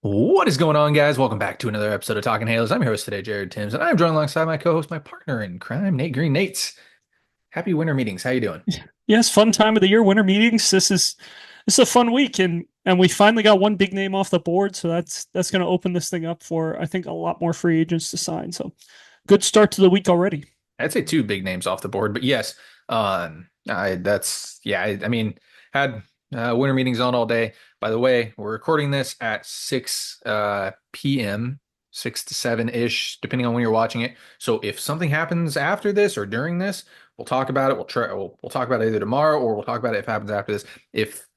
What is going on, guys? Welcome back to another episode of Talking Halos. I'm your host today, Jared Timms, and I'm joined alongside my co-host, my partner in crime, Nate Green. Nate, happy winter meetings. How you doing? Yes, fun time of the year, winter meetings. This is a fun week, and we finally got one big name off the board, so that's going to open this thing up for I think a lot more free agents to sign. So good start to the week already. I'd say two big names off the board, but yes, I mean, had winter meetings on all day. By the way, we're recording this at 6 p.m., 6 to 7 ish, depending on when you're watching it. So if something happens after this or during this, we'll talk about it. We'll talk about it either tomorrow or we'll talk about it if it happens after this. If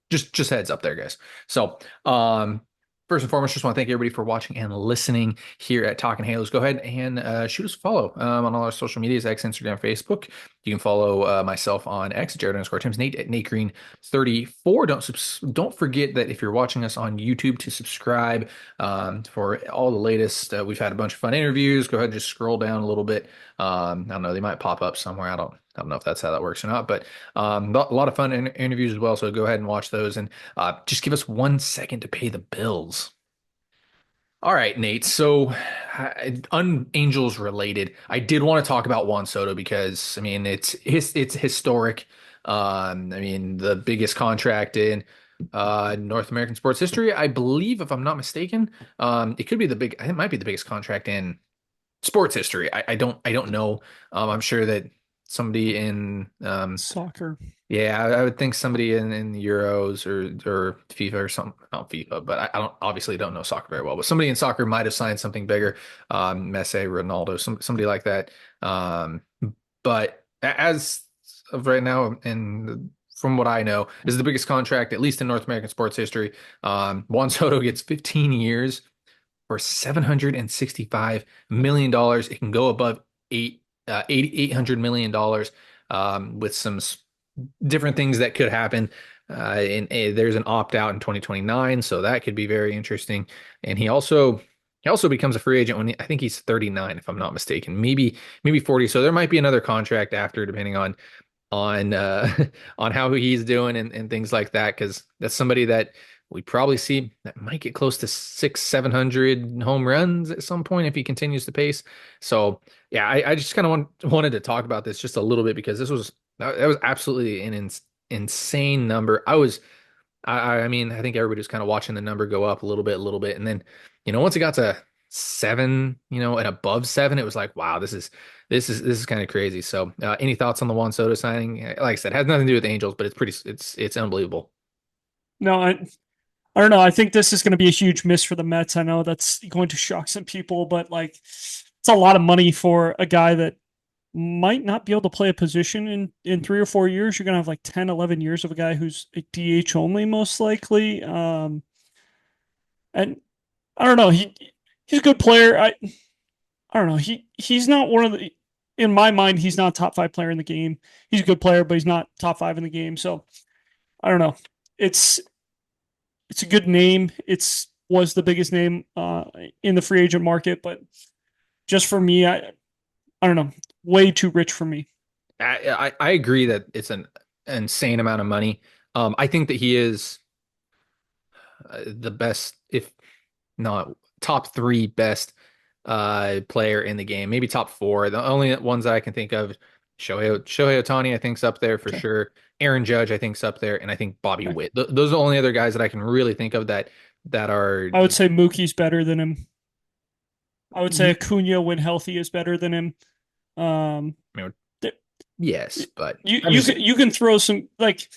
just heads up there, guys. So first and foremost, just want to thank everybody for watching and listening here at Talking Halos. Go ahead and shoot us a follow on all our social medias, X, Instagram, Facebook. You can follow myself on X, Jared_Timms, Nate at Nate Green 34. Don't forget that if you're watching us on YouTube to subscribe for all the latest. We've had a bunch of fun interviews. Go ahead and just scroll down a little bit. I don't know, they might pop up somewhere. I don't know if that's how that works or not, but a lot of fun interviews as well. So go ahead and watch those and just give us 1 second to pay the bills. All right, Nate. So, Angels related, I did want to talk about Juan Soto because I mean it's historic. I mean the biggest contract in North American sports history, I believe, if I'm not mistaken. It could be it might be the biggest contract in sports history. I don't know. I'm sure that somebody in Soccer. yeah, I would think somebody in the Euros or FIFA or something, not FIFA, but I obviously don't know soccer very well, but somebody in soccer might have signed something bigger, Messi, Ronaldo, somebody like that. Um, but as of right now, and from what I know, this is the biggest contract, at least in North American sports history. Juan Soto gets 15 years for $765 million dollars. It can go above $800 million dollars with some different things that could happen. There's an opt out in 2029, so that could be very interesting. And he also becomes a free agent when I think he's 39, if I'm not mistaken, maybe 40. So there might be another contract after, depending on on how he's doing and things like that, because that's somebody that we probably see that might get close to 700 home runs at some point if he continues to pace. So yeah, I just kind of wanted to talk about this just a little bit because that was absolutely an insane number. I mean, I think everybody was kind of watching the number go up a little bit, and then once it got to seven, and above seven, it was like, wow, this is kind of crazy. So, any thoughts on the Juan Soto signing? Like I said, it has nothing to do with the Angels, but it's unbelievable. No, I don't know. I think this is going to be a huge miss for the Mets. I know that's going to shock some people, but like it's a lot of money for a guy that might not be able to play a position in 3 or 4 years. You're going to have like 10, 11 years of a guy who's a DH only, most likely. And I don't know. He's a good player. I don't know. He's not one of the in my mind, he's not a top five player in the game. He's a good player, but he's not top five in the game. So I don't know. It's it's a good name. It's was the biggest name in the free agent market, but just for me, I don't know. Way too rich for me. I agree that it's an insane amount of money. I think that he is the best, if not top three best player in the game, maybe top four. The only ones that I can think of, Shohei Ohtani, I think's up there for Okay. sure. Aaron Judge, I think's up there, and I think Bobby Okay. Witt. Those are the only other guys that I can really think of that are. I would say Mookie's better than him. I would say I Acuna when healthy is better than him. Um, mean, th- yes, but you I'm you just can you can throw some like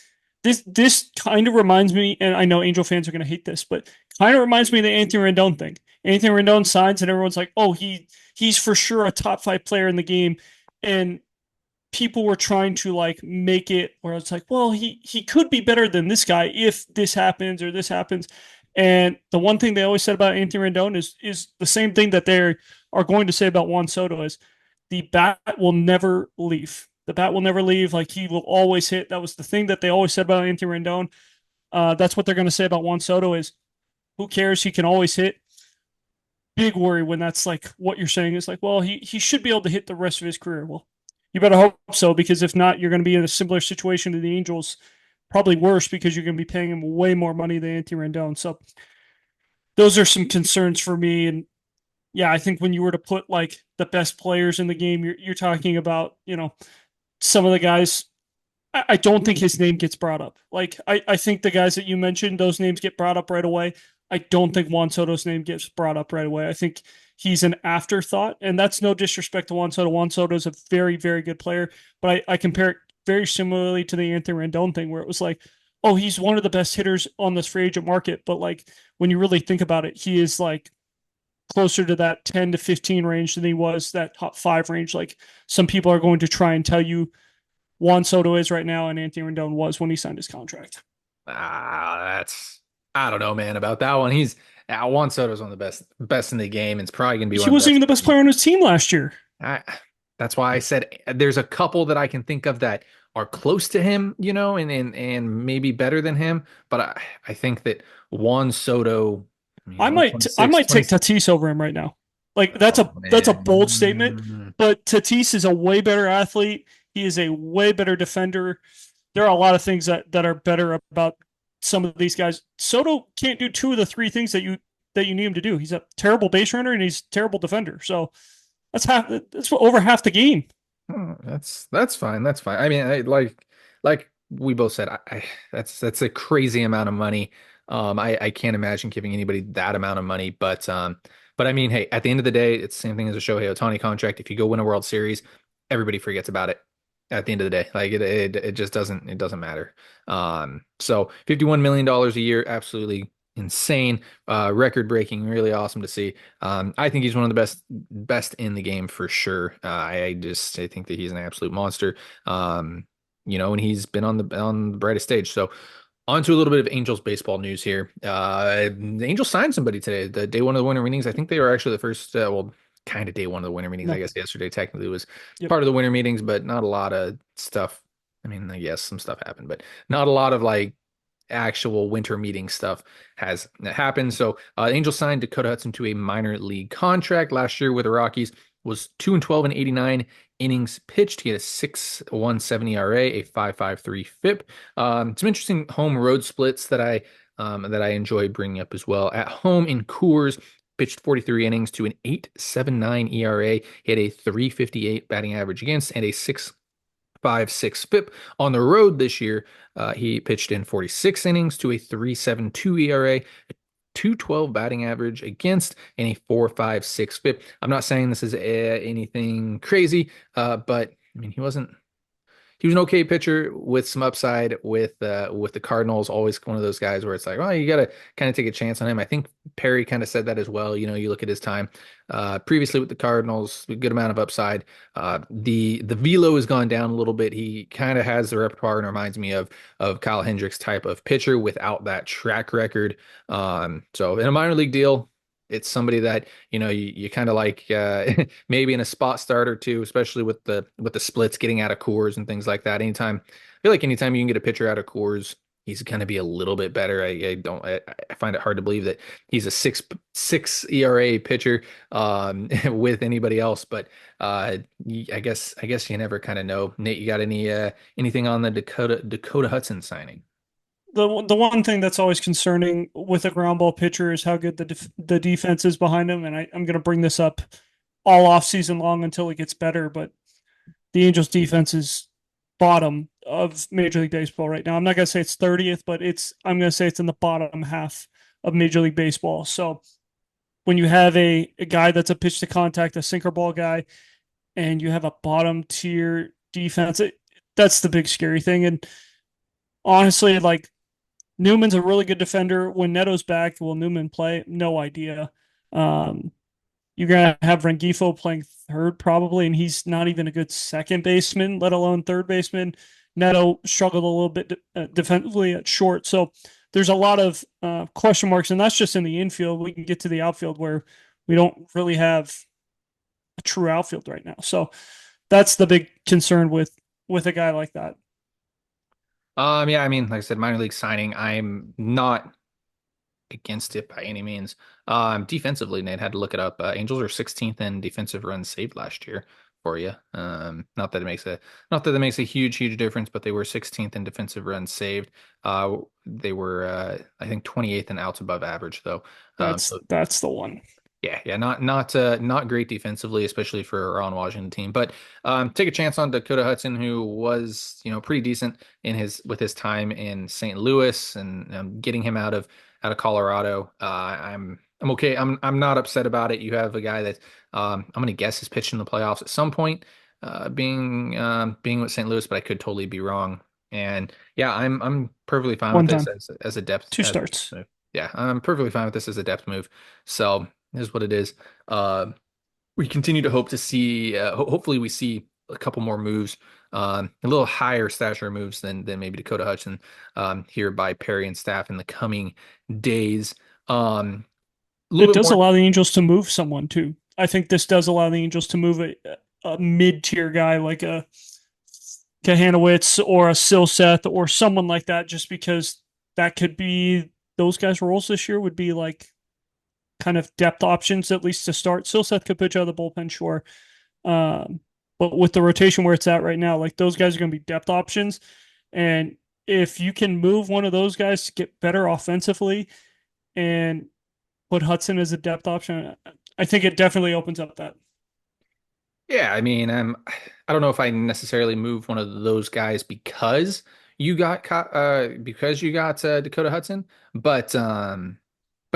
this kind of reminds me, and I know Angel fans are going to hate this, but kind of reminds me of the Anthony Rendon thing. Anthony Rendon signs, and everyone's like, "Oh, he's for sure a top five player in the game," and people were trying to like make it where it's like, "Well, he could be better than this guy if this happens or this happens." And the one thing they always said about Anthony Rendon is the same thing that they are going to say about Juan Soto is the bat will never leave. The bat will never leave. Like he will always hit. That was the thing that they always said about Anthony Rendon. That's what they're going to say about Juan Soto is who cares? He can always hit. Big worry when that's like what you're saying is like, well, he should be able to hit the rest of his career. Well, you better hope so because if not, you're going to be in a similar situation to the Angels, probably worse because you're going to be paying him way more money than Anthony Rendon. So those are some concerns for me. And yeah, I think when you were to put like the best players in the game, you're talking about, some of the guys. I don't think his name gets brought up. Like I think the guys that you mentioned, those names get brought up right away. I don't think Juan Soto's name gets brought up right away. I think he's an afterthought, and that's no disrespect to Juan Soto. Juan Soto is a very, very good player, but I compare it very similarly to the Anthony Rendon thing, where it was like, oh, he's one of the best hitters on this free agent market, but like when you really think about it, he is like closer to that 10 to 15 range than he was that top five range. Like some people are going to try and tell you Juan Soto is right now and Anthony Rendon was when he signed his contract. That's I don't know, man, about that one. Juan Soto's one of the best in the game, and it's probably gonna be He one of the wasn't best. even the best player on his team last year. I, that's why I said there's a couple that I can think of that are close to him, and maybe better than him. But I think that Juan Soto, only I 26, might take 20. Tatis over him right now. Like Oh that's a bold statement, man. but Tatis is a way better athlete. He is a way better defender. There are a lot of things that are better about some of these guys. Soto can't do two of the three things that you need him to do. He's a terrible base runner and he's a terrible defender. So that's over half the game. That's fine. That's fine. I mean, like we both said, that's a crazy amount of money. I can't imagine giving anybody that amount of money, but I mean, hey, at the end of the day, it's the same thing as a Shohei Ohtani contract. If you go win a World Series, everybody forgets about it at the end of the day. Like it just doesn't matter. So $51 million a year, absolutely insane, record breaking, really awesome to see. I think he's one of the best in the game for sure. I think that he's an absolute monster. And he's been on the brightest stage. So on to a little bit of Angels baseball news here. The Angels signed somebody today, the day one of the winter meetings. I think they were actually the first, well, kind of day one of the winter meetings. I No. guess yesterday technically was Yep. part of the winter meetings, but not a lot of stuff. I mean, I guess some stuff happened, but not a lot of like actual winter meeting stuff has happened. So Angels signed Dakota Hudson to a minor league contract last year with the Rockies. Was 2-12 and 89 innings pitched. He had a 6.17 ERA, a 5.53 FIP. Some interesting home road splits that I enjoy bringing up as well. At home in Coors, pitched 43 innings to an 8.79 ERA. He had a 3.58 batting average against and a 6.56 FIP. On the road this year, he pitched in 46 innings to a 3.72 ERA, a 212 batting average against, and a 4.56 FIP. I'm not saying this is anything crazy, but I mean, he was an okay pitcher with some upside with the Cardinals. Always one of those guys where it's like, well, you got to kind of take a chance on him. I think Perry kind of said that as well. You look at his time previously with the Cardinals, a good amount of upside. The velo has gone down a little bit. He kind of has the repertoire and reminds me of Kyle Hendricks type of pitcher without that track record. So in a minor league deal, it's somebody that you kind of like maybe in a spot start or two, especially with the splits getting out of Coors and things like that. I feel like anytime you can get a pitcher out of Coors, he's going to be a little bit better. I find it hard to believe that he's a six ERA pitcher with anybody else, but I guess you never kind of know. Nate, you got anything on the Dakota Hudson signing? The one thing that's always concerning with a ground ball pitcher is how good the defense is behind him. And I'm going to bring this up all off season long until it gets better. But the Angels defense is bottom of Major League Baseball right now. I'm not going to say it's 30th, but I'm going to say it's in the bottom half of Major League Baseball. So when you have a guy that's a pitch to contact, a sinker ball guy, and you have a bottom tier defense, that's the big scary thing. And honestly, like Newman's a really good defender. When Neto's back, will Newman play? No idea. Um, you're gonna have Rengifo playing third probably, and he's not even a good second baseman, let alone third baseman. Neto struggled a little bit defensively at short, so there's a lot of question marks, and that's just in the infield. We can get to the outfield where we don't really have a true outfield right now. So that's the big concern with a guy like that. Yeah, I mean, like I said, minor league signing. I'm not against it by any means. Defensively, Nate had to look it up. Angels are 16th in defensive runs saved last year. for you. Not that it makes a huge difference, but they were 16th in defensive runs saved. They were I think 28th in outs above average though. That's So that's the one. yeah, not great defensively, especially for a Ron Washington team. But take a chance on Dakota Hudson, who was pretty decent in his with his time in St. Louis, and getting him out of Colorado. I'm okay. I'm not upset about it. You have a guy that I'm gonna guess is pitching the playoffs at some point, being with St. Louis, but I could totally be wrong. And yeah, I'm perfectly fine with One this time, as a depth two as a depth starts. move. Yeah, I'm perfectly fine with this as a depth move. So is what it is. Uh, we continue to hope to see. Hopefully, we see a couple more moves, a little higher stature moves than maybe Dakota Hudson here by Perry and staff in the coming days. A little It bit does more. allow the Angels to move someone too. I think this does allow the Angels to move a mid-tier guy like a Kahanowitz or a Silseth or someone like that, just because that could be those guys' roles this year would be like kind of depth options at least to start. Silseth could pitch out of the bullpen, sure. Um, but with the rotation where it's at right now, like those guys are going to be depth options. And if you can move one of those guys to get better offensively and put Hudson as a depth option, I think it definitely opens up that. Yeah, I mean, I don't know if I necessarily move one of those guys because you got Dakota Hudson, but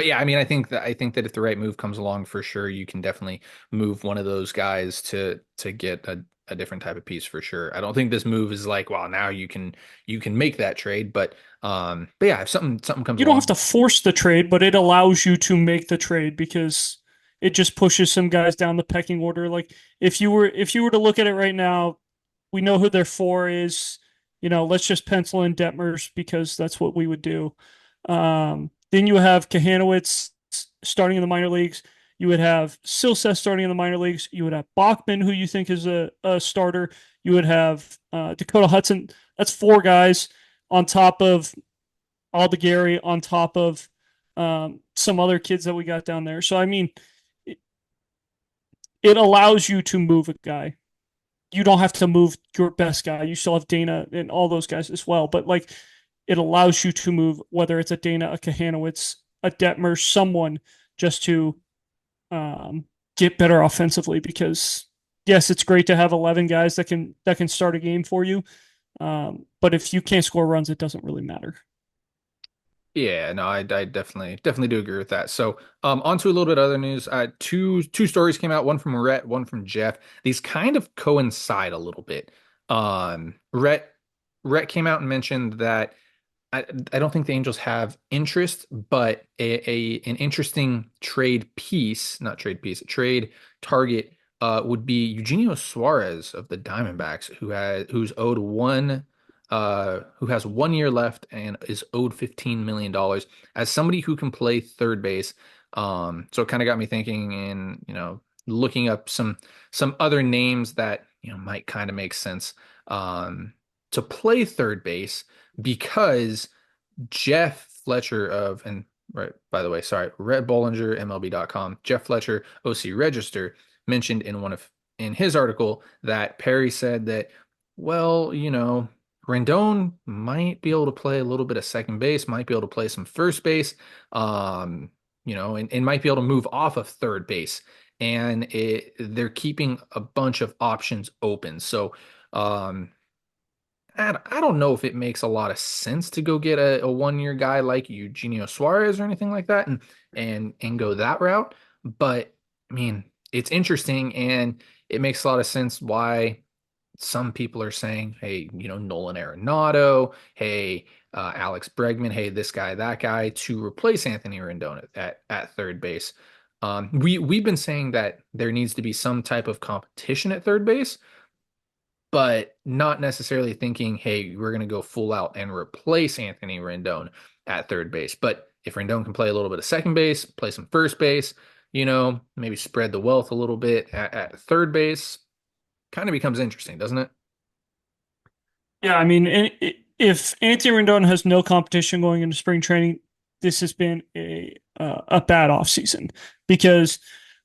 yeah, I mean, I think that if the right move comes along, for sure, you can definitely move one of those guys to get a different type of piece for sure. I don't think this move is like, well, now you can make that trade, but yeah, if something comes You don't have along. to force the trade, but it allows you to make the trade because it just pushes some guys down the pecking order. Like if you were to look at it right now, we know who their four is. Let's just pencil in Detmers because that's what we would do. Then you have Kahanowitz starting in the minor leagues. You would have Silseth starting in the minor leagues. You would have Bachman, who you think is a starter. You would have Dakota Hudson. That's four guys on top of all the Gary, on top of some other kids that we got down there. So, I mean, it, it allows you to move a guy. You don't have to move your best guy. You still have Dana and all those guys as well. But, like, it allows you to move, whether it's a Dana, a Kahanowitz, a Detmer, someone just to um, get better offensively. Because, yes, it's great to have 11 guys that can start a game for you. But if you can't score runs, it doesn't really matter. Yeah, no, I definitely do agree with that. So, on to a little bit of other news. Two stories came out, one from Rhett, one from Jeff. These kind of coincide a little bit. Rhett came out and mentioned that I don't think the Angels have interest, but an interesting trade piece, not trade piece, a trade target would be Eugenio Suarez of the Diamondbacks, who has 1 year left and is owed $15 million as somebody who can play third base. So it kind of got me thinking and, looking up some other names that, might kind of make sense to play third base because Jeff Fletcher and right, by the way, sorry, Red Bollinger, MLB.com, Jeff Fletcher, OC Register, mentioned in his article that Perry said that, well, Rendon might be able to play a little bit of second base, might be able to play some first base, and might be able to move off of third base. And they're keeping a bunch of options open. So, I don't know if it makes a lot of sense to go get a 1 year guy like Eugenio Suarez or anything like that and go that route. But I mean, it's interesting and it makes a lot of sense why some people are saying, hey, Nolan Arenado, hey, Alex Bregman, hey, this guy, that guy to replace Anthony Rendon at third base. We've been saying that there needs to be some type of competition at third base, but not necessarily thinking, hey, we're going to go full out and replace Anthony Rendon at third base. But if Rendon can play a little bit of second base, play some first base, maybe spread the wealth a little bit at third base, kind of becomes interesting, doesn't it? Yeah, I mean, if Anthony Rendon has no competition going into spring training, this has been a bad offseason because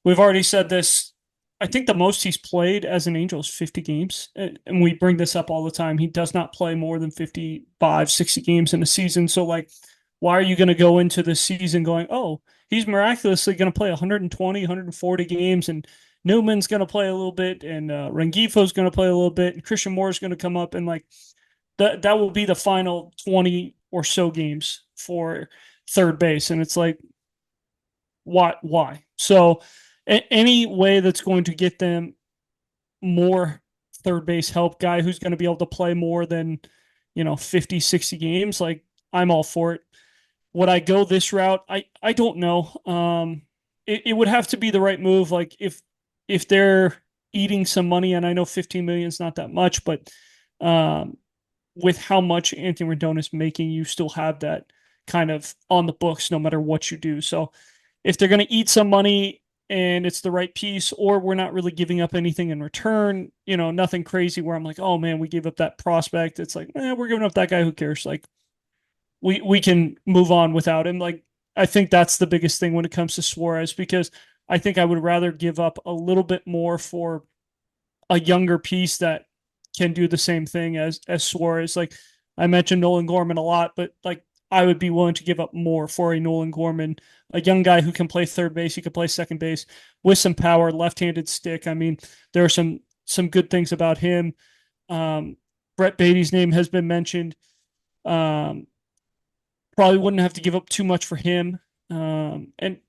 we've already said this I think the most he's played as an Angel is 50 games. And we bring this up all the time. He does not play more than 55, 60 games in a season. So, like, why are you going to go into the season going, oh, he's miraculously going to play 120, 140 games, and Newman's going to play a little bit, and Rengifo's going to play a little bit, and Christian Moore's going to come up, and like that will be the final 20 or so games for third base. And it's like, why? So any way that's going to get them more third base help, guy who's going to be able to play more than 50, 60 games, like, I'm all for it. Would I go this route? I don't know. It would have to be the right move. Like, if they're eating some money, and I know 15 million is not that much, but um, with how much Anthony Rendon is making, you still have that kind of on the books no matter what you do. So if they're going to eat some money and it's the right piece, or we're not really giving up anything in return, nothing crazy where I'm like, oh man, we gave up that prospect. It's like, we're giving up that guy. Who cares? Like, we can move on without him. Like, I think that's the biggest thing when it comes to Suarez, because I think I would rather give up a little bit more for a younger piece that can do the same thing as Suarez. Like, I mentioned Nolan Gorman a lot, but like, I would be willing to give up more for a Nolan Gorman, a young guy who can play third base, he could play second base with some power, left-handed stick. I mean, there are some good things about him. Brett Beatty's name has been mentioned. Um, Probably wouldn't have to give up too much for him. And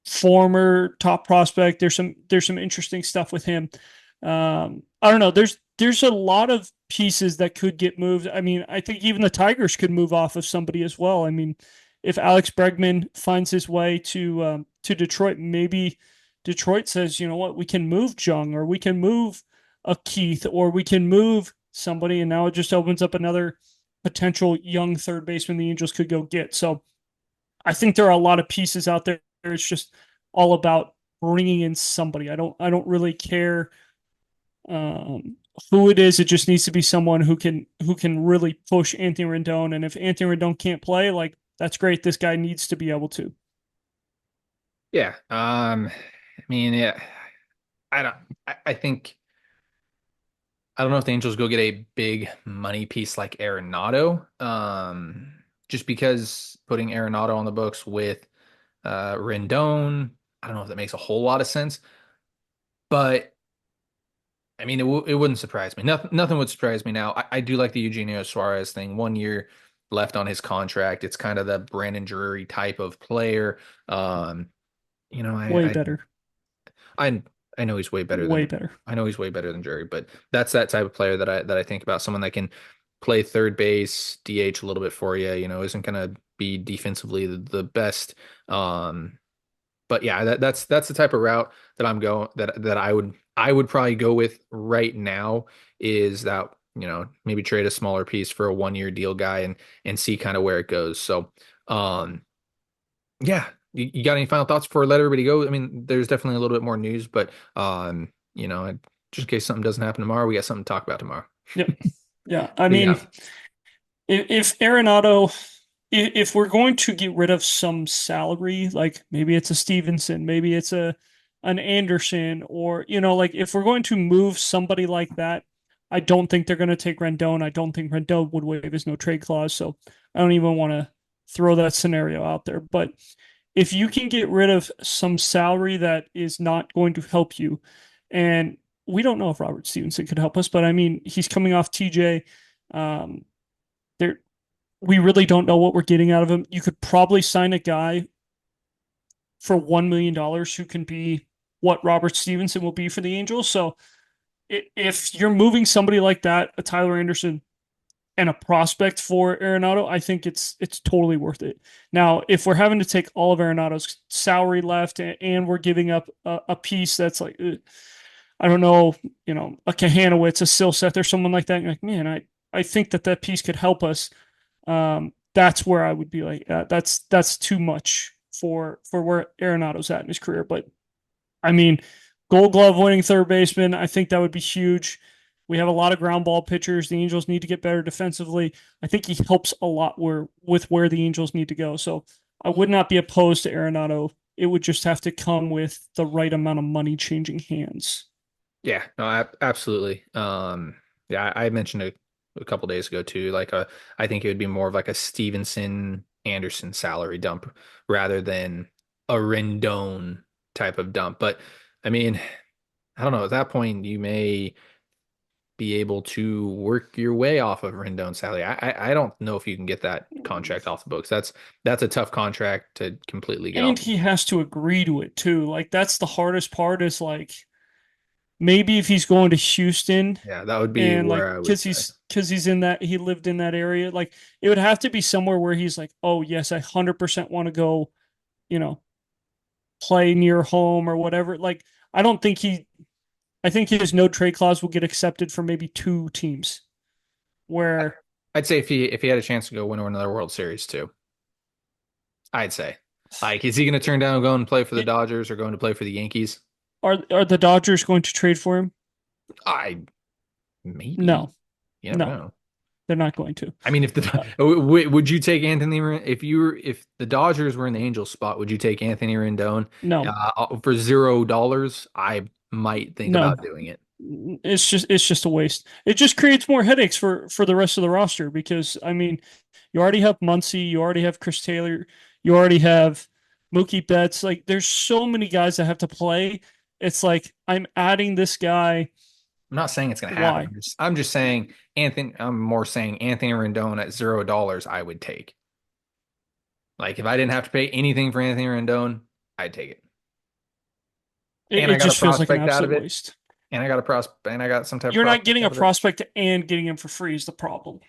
former top prospect. There's some interesting stuff with him. I don't know. There's a lot of pieces that could get moved. I mean, I think even the Tigers could move off of somebody as well. I mean, if Alex Bregman finds his way to Detroit, maybe Detroit says, you know what, we can move Jung, or we can move a Keith, or we can move somebody, and now it just opens up another potential young third baseman the Angels could go get. So I think there are a lot of pieces out there. It's just all about bringing in somebody. I don't really care who it is. It just needs to be someone who can really push Anthony Rendon. And if Anthony Rendon can't play, like, that's great. This guy needs to be able to. Yeah. I mean, yeah, I don't, I think, I don't know if the Angels go get a big money piece like Arenado. Just because putting Arenado on the books with Rendon, I don't know if that makes a whole lot of sense, but I mean, it wouldn't surprise me. Nothing would surprise me now. I do like the Eugenio Suarez thing. 1 year left on his contract. It's kind of the Brandon Drury type of player. Um, you know, Way better. I I know he's way better Way than better. I know he's way better than Drury, but that's that type of player that I think about. Someone that can play third base, DH a little bit for you. Isn't gonna be defensively the best. Um, but yeah, that's the type of route that I'm going that I would probably go with right now, is that, maybe trade a smaller piece for a 1 year deal guy and see kind of where it goes. So um yeah, you got any final thoughts before I let everybody go? I mean, there's definitely a little bit more news, but just in case something doesn't happen tomorrow, we got something to talk about tomorrow. Yep. Yeah. I But mean, yeah, if Arenado, if we're going to get rid of some salary, like maybe it's a Stevenson, maybe it's an Anderson, or like, if we're going to move somebody like that, I don't think they're going to take Rendon. I don't think Rendon would waive his no trade clause, so I don't even want to throw that scenario out there. But if you can get rid of some salary that is not going to help you, and we don't know if Robert Stevenson could help us, but I mean, he's coming off TJ. Um, there, we really don't know what we're getting out of him. You could probably sign a guy for $1 million who can be what Robert Stevenson will be for the Angels. So if you're moving somebody like that, a Tyler Anderson, and a prospect for Arenado, I think it's totally worth it. Now, if we're having to take all of Arenado's salary left, and we're giving up a piece that's like, I don't know, a Kahanowitz, a Silseth, or someone like that, you're like, man, I think that piece could help us. That's where I would be like, that's too much for where Arenado's at in his career. But I mean, Gold Glove winning third baseman, I think that would be huge. We have a lot of ground ball pitchers. The Angels need to get better defensively. I think he helps a lot with where the Angels need to go. So I would not be opposed to Arenado It would just have to come with the right amount of money changing hands. Yeah, no, absolutely. Yeah, I mentioned it a couple days ago too. I think it would be more of like a Stevenson Anderson salary dump rather than a Rendon type of dump. But I mean, I don't know. At that point, you may be able to work your way off of Rendon's salary. I don't know if you can get that contract off the books. That's a tough contract to completely get off. And he has to agree to it too. Like that's the hardest part is like maybe if he's going to Houston Yeah, that would be and like where I would say. because he's in that he lived in that area, like it would have to be somewhere where he's like, oh yes, I 100% want to go, you know, play near home or whatever. Like I don't think he I think his no trade clause will get accepted for maybe two teams where I'd say if he had a chance to go win another World Series too, I'd say. Like, is he going to turn down going to play for the it, Dodgers or going to play for the Yankees? are the Dodgers going to trade for him? I maybe. No, You never no, know. they're not going to. I mean, if Uh, would you take Anthony if the Dodgers were in the Angels spot, would you take Anthony Rendon no, for $0? I might think no. about doing it. It's just a waste. It just creates more headaches for the rest of the roster because I mean, you already have Muncy, you already have Chris Taylor, you already have Mookie Betts. Like there's so many guys that have to play. It's like I'm adding this guy. I'm not saying it's going to happen. Why? I'm just saying Anthony. I'm more saying Anthony Rendon at $0. I would take. Like if I didn't have to pay anything for Anthony Rendon, I'd take it. It, And I it got a just feels like an prospect out of absolute it, waste. and I got a prospect, and I got some type of You're not prospect getting a out of it. prospect and getting him for free is the problem.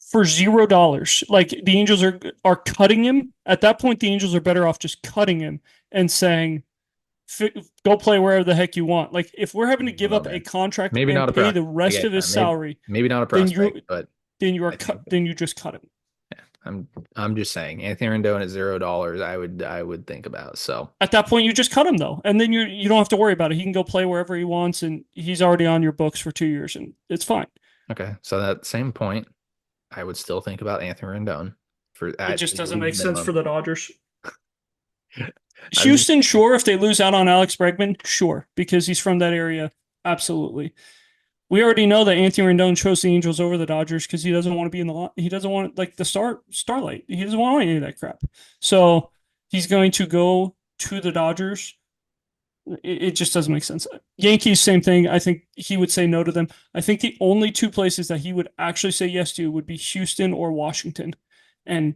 For $0, like the Angels are cutting him. At that point, the Angels are better off just cutting him and saying, go play wherever the heck you want. Like if we're having to give Well, up a then contract maybe and not a pay pro. the I rest get of his that. Maybe salary, maybe not a then prospect, but you are I cut. think Then you just cut him. I'm just saying Anthony Rendon at $0. I would think about. So At that point, you just cut him though, and then you don't have to worry about it. He can go play wherever he wants, and he's already on your books for 2 years, and it's fine. okay. So that same point, I would still think about Anthony Rendon for It at just a doesn't league make sense for minimum. the Dodgers. I'm just Houston, sure, if they lose out on Alex Bregman, sure, because he's from that area, absolutely. We already know that Anthony Rendon chose the Angels over the Dodgers because he doesn't want to be in the he doesn't want like the starlight. He doesn't want any of that crap. So he's going to go to the Dodgers. It just doesn't make sense. Yankees, same thing. I think he would say no to them. I think the only two places that he would actually say yes to would be Houston or Washington. And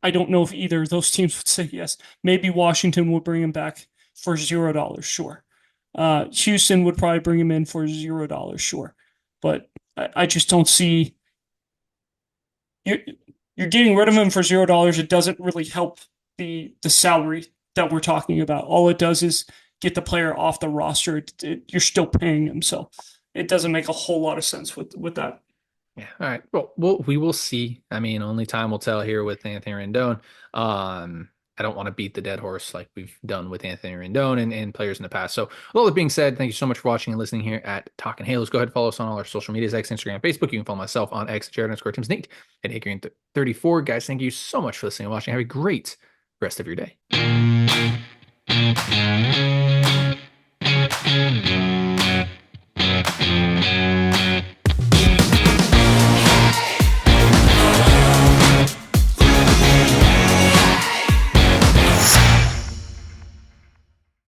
I don't know if either of those teams would say yes. Maybe Washington would bring him back for $0, sure. Houston would probably bring him in for $0, sure. But I just don't see you're you're getting rid of him for $0. It doesn't really help the salary that we're talking about. All it does is get the player off the roster. You're still paying him, so it doesn't make a whole lot of sense with that. yeah. All right. Well, we will see. I mean, only time will tell here with Anthony Rendon. I don't want to beat the dead horse like we've done with Anthony Rendon and players in the past. So, with all that being said, thank you so much for watching and listening here at Talking Halos. Go ahead and follow us on all our social medias, X, Instagram, Facebook. You can follow myself on X, Jared_Tim's at Hickory 34. Guys, thank you so much for listening and watching. Have a great rest of your day.